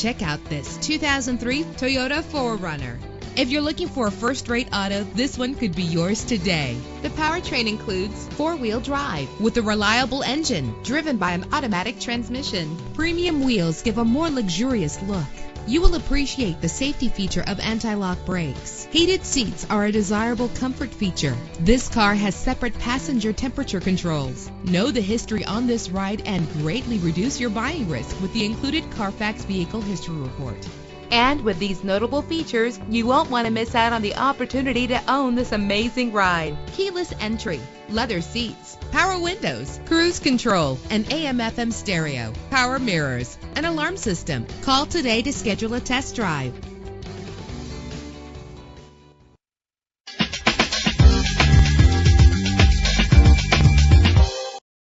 Check out this 2003 Toyota 4Runner. If you're looking for a first-rate auto, this one could be yours today. The powertrain includes four-wheel drive with a reliable engine driven by an automatic transmission. Premium wheels give a more luxurious look. You will appreciate the safety feature of anti-lock brakes. Heated seats are a desirable comfort feature. This car has separate passenger temperature controls. Know the history on this ride and greatly reduce your buying risk with the included Carfax Vehicle History Report. And with these notable features, you won't want to miss out on the opportunity to own this amazing ride. Keyless entry, leather seats, power windows, cruise control, an AM/FM stereo, power mirrors, an alarm system. Call today to schedule a test drive.